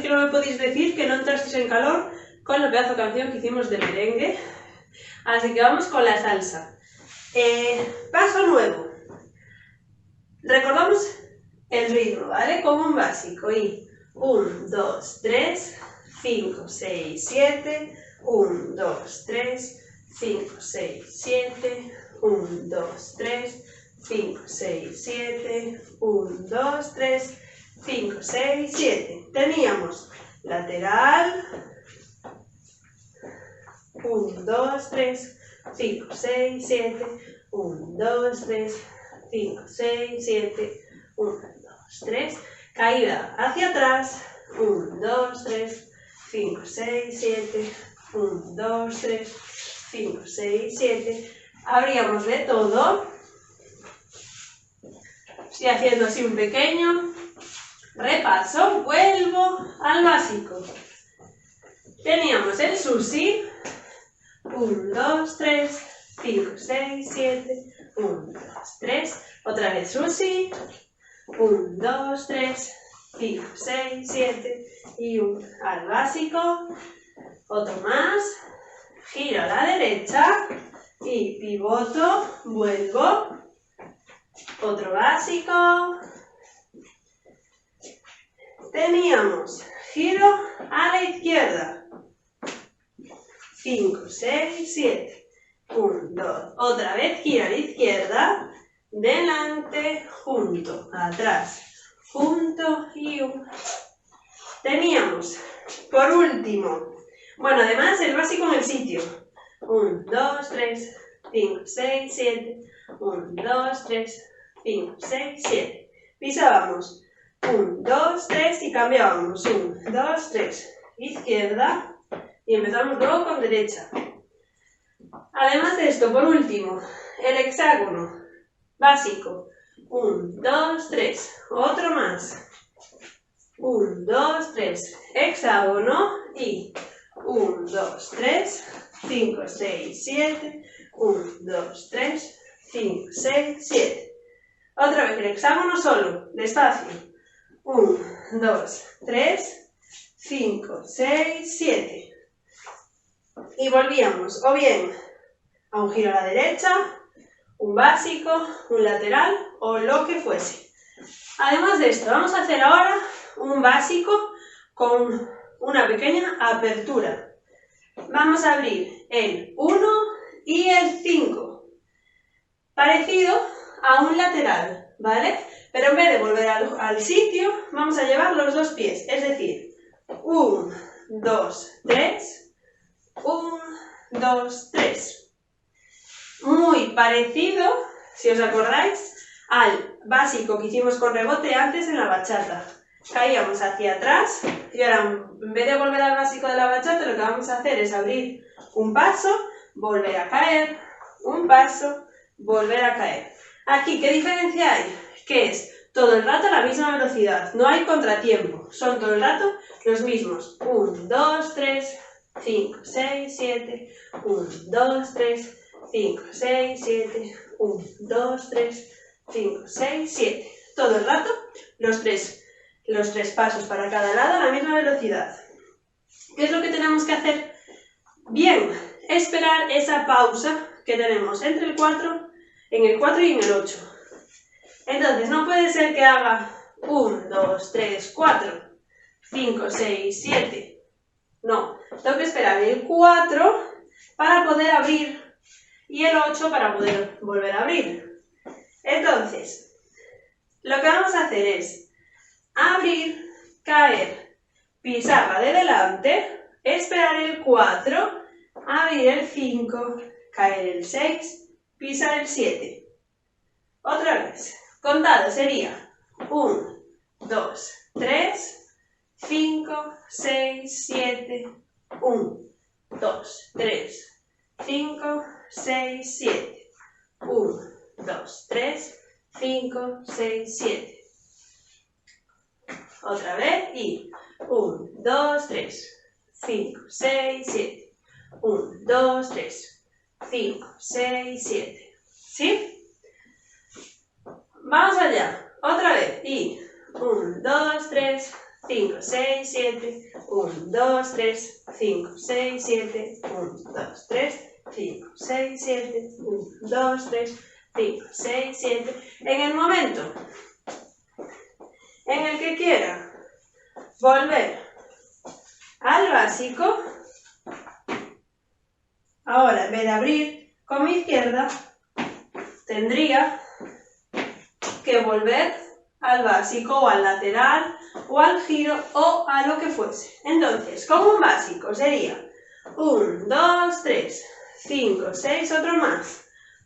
que no me podéis decir que no entrasteis en calor con la pedazo de canción que hicimos de merengue. Así que vamos con la salsa. Paso nuevo. Recordamos el ritmo, ¿vale? Como un básico. Y 1, 2, 3, 5, 6, 7. 1, 2, 3, 5, 6, 7. 1, 2, 3, 5, 6, 7. 1, 2, 3, 5, 6, 7. Teníamos lateral. 1, 2, 3, 5, 6, 7. 1, 2, 3, 5, 6, 7. 1, 2, 3. Caída hacia atrás. 1, 2, 3, 5, 6, 7. 1, 2, 3, 5, 6, 7. Abríamos de todo. Estoy haciendo así un pequeño repaso. Vuelvo al básico. Teníamos el sushi. 1, 2, 3, 5, 6, 7. 1, 2, 3. Otra vez sushi. 1, 2, 3, 5, 6, 7. Y al básico. Otro más. Giro a la derecha. Y pivoto. Vuelvo. Otro básico. Teníamos giro a la izquierda. 5, 6, 7. 1, 2. Otra vez giro a la izquierda. Delante, junto, atrás, junto y 1. Teníamos, por último, bueno, además el básico en el sitio. 1, 2, 3, 5, 6, 7. 1, 2, 3, 5, 6, 7. Pisábamos 1, 2, 3 y cambiábamos 1, 2, 3. Izquierda y empezamos luego con derecha. Además de esto, por último, el hexágono básico. 1, 2, 3. Otro más. 1, 2, 3. Hexágono y 1, 2, 3, 5, 6, 7. 1, 2, 3, 5, 6, 7. Otra vez el hexágono solo, despacio. 1, 2, 3, 5, 6, 7. Y volvíamos o bien a un giro a la derecha, un básico, un lateral o lo que fuese. Además de esto, vamos a hacer ahora un básico con una pequeña apertura. Vamos a abrir el 1 y el 5. Parecido a un lateral, ¿vale? Pero en vez de volver al sitio, vamos a llevar los dos pies. Es decir, 1, 2, 3. 1, 2, 3. Muy parecido, si os acordáis, al básico que hicimos con rebote antes en la bachata. Caíamos hacia atrás y ahora en vez de volver al básico de la bachata lo que vamos a hacer es abrir un paso, volver a caer, un paso, volver a caer. Aquí, ¿qué diferencia hay? Que es todo el rato la misma velocidad, no hay contratiempo, son todo el rato los mismos. 1, 2, 3, 5, 6, 7, 1, 2, 3, 5, 6, 7, 1, 2, 3, 5, 6, 7. Todo el rato los tres pasos para cada lado a la misma velocidad. ¿Qué es lo que tenemos que hacer? Bien, esperar esa pausa que tenemos entre el 4, en el 4 y en el 8. Entonces no puede ser que haga 1, 2, 3, 4, 5, 6, 7. No, tengo que esperar el 4 para poder abrir y el 8 para poder volver a abrir. Entonces, lo que vamos a hacer es abrir, caer, pisarla de delante, esperar el 4, abrir el 5, caer el 6, pisar el 7. Otra vez, contado sería 1, 2, 3, 5, 6, 7, 1, 2, 3, 5, 6, 7, 1, 2, 3, 5, 6, 7. Otra vez y 1, 2, 3, 5, 6, 7, 1, 2, 3, 5, 6, 7. ¿Sí? Vamos allá. Otra vez y 1, 2, 3, 5, 6, 7, 1, 2, 3, 5, 6, 7, 1, 2, 3, 5, 6, 7, 1, 2, 3, 5, 6, 7. En el momento en el que quiera volver al básico, ahora en vez de abrir con mi izquierda, tendría que volver al básico o al lateral o al giro o a lo que fuese. Entonces, como un básico sería 1, 2, 3, 5, 6, otro más.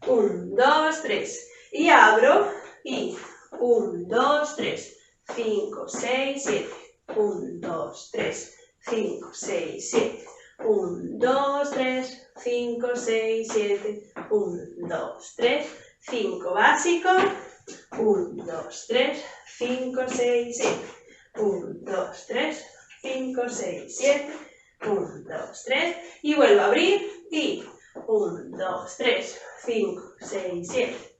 1, 2, 3. Y abro y 1, 2, 3, 5, 6, 7. 1, 2, 3, 5, 6, 7. 1, 2, 3, 5, 6, 7. 1, 2, 3, 5. Básico. 1, 2, 3, 5, 6, 7. 1, 2, 3, 5, 6, 7. 1, 2, 3. Y vuelvo a abrir y 1, 2, 3, 5, 6, 7.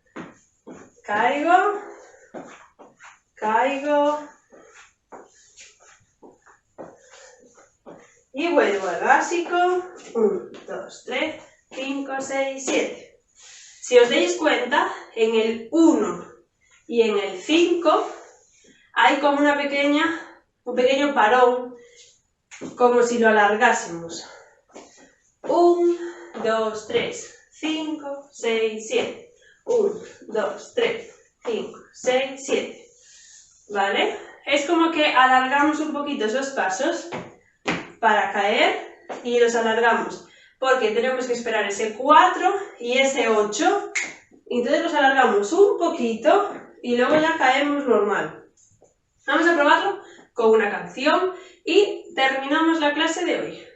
Caigo. Caigo. Y vuelvo al básico. 1, 2, 3, 5, 6, 7. Si os dais cuenta, en el 1 y en el 5 hay como un pequeño parón, como si lo alargásemos. 1, 2, 3, 5, 6, 7. 1, 2, 3, 5, 6, 7. ¿Vale? Es como que alargamos un poquito esos pasos para caer y los alargamos, porque tenemos que esperar ese 4 y ese 8, entonces los alargamos un poquito y luego ya caemos normal. Vamos a probarlo con una canción y terminamos la clase de hoy.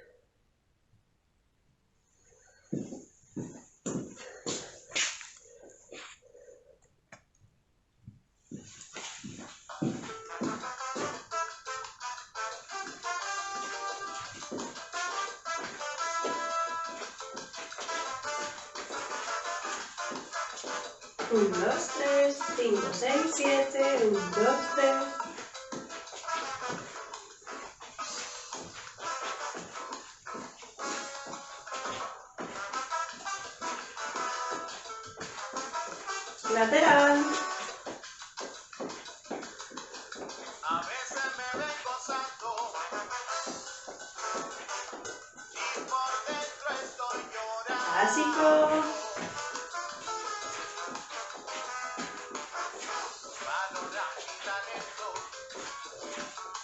Un, 2, 3, 5, 6, 7, 1, 2, 3. Lateral. A veces me ven gozando y por dentro estoy llorando. Básico. Valora mi talento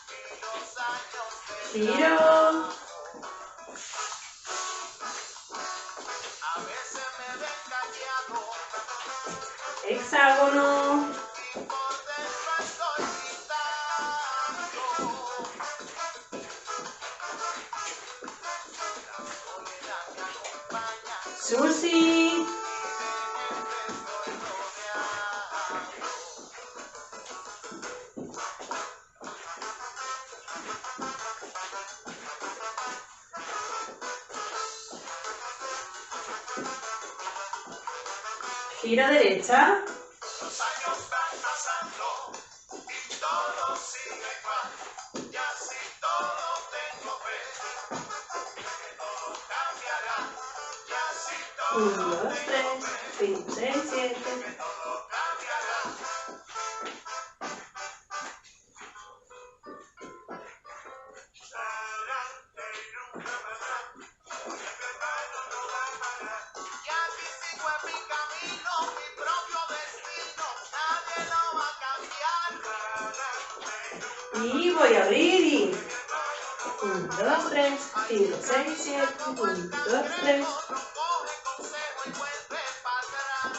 y los años de Giro. trabajo. A veces me ven callado Hexágono. y por dentro estoy gritando. La soledad me acompaña Susi. y de gente estoy rodeado. Giro derecha. Los años están pasando y todo sigue igual. Y así todo tengo fe que todo cambiará. Y así 1, todo 2, 3, tengo fe 5, 6, 7. que todo cambiará. Y así sigo en mi camino, mi propio destino. Nadie lo va a cambiar. Y voy a abrir y 1, 2, 3, 5, 6, 7, 1, 2, 3. Coge consejo y vuelve para atrás.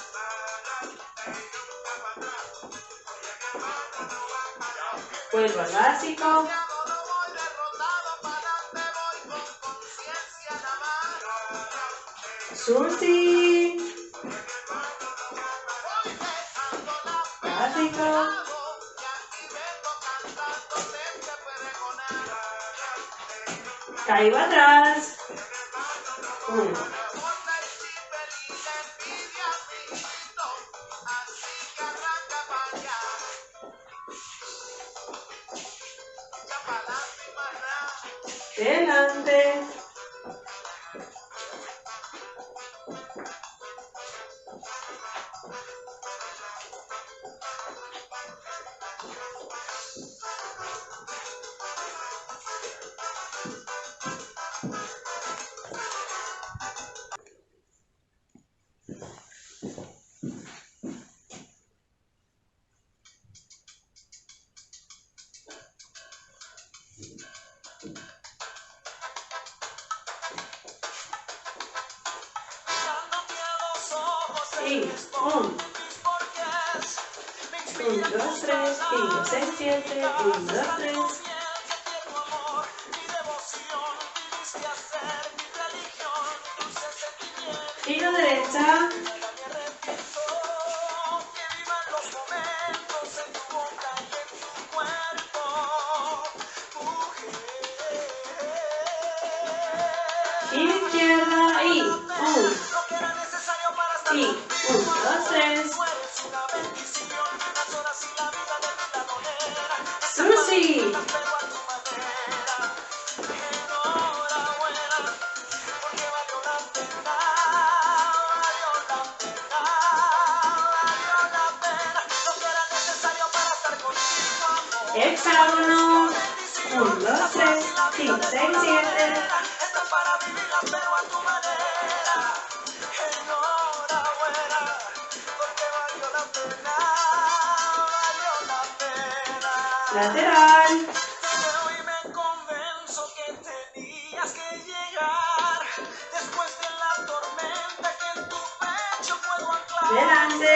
Vuelvo al básico. No voy derrotado, para adelante voy con conciencia nada más. Susi. Voy dejando las penas Básico. de lado y aquí vengo cantándote este pregonar. Caigo atrás. 1. Ponte el chipper y la envidia, amiguito, así que arranca para allá. Ya para delante. Y 1, 2, 3, 5, 6, 7, 1, 2, 3. Giro derecha. Giro izquierda y 1. Y 1, 2, 3. Susi. Hexágono. 1, 2, 3, 5, 6, 7. Lateral. Delante.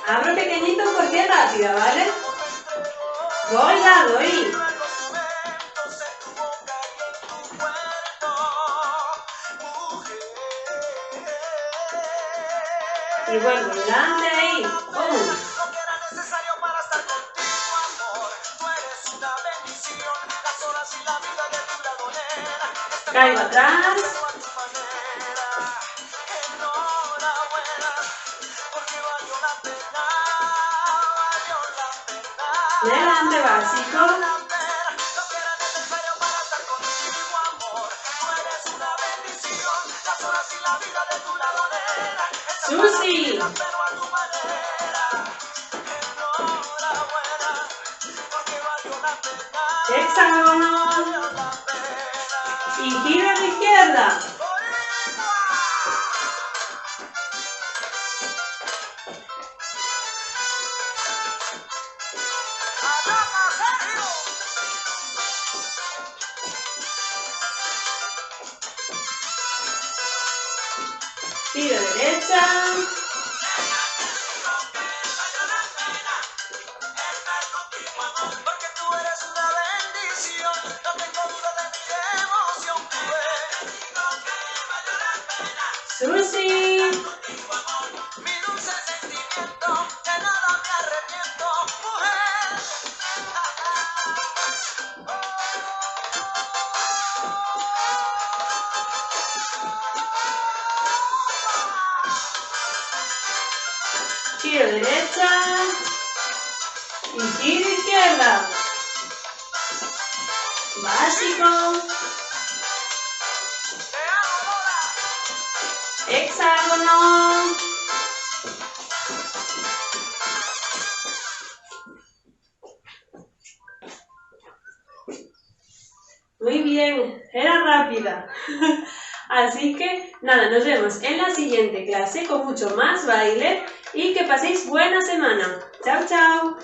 Abro pequeñito porque es rápida, ¿vale? Voy, ya doy. Y vuelvo delante ahí. 1. Caigo atrás. Delante básico. Susi. Hexágono. Y giro a la izquierda. Giro derecha. Susi. Giro derecha. Y giro izquierda. Básico. Hexágono. Muy bien, era rápida. Así que nada, nos vemos en la siguiente clase con mucho más baile y que paséis buena semana. Chao, chao.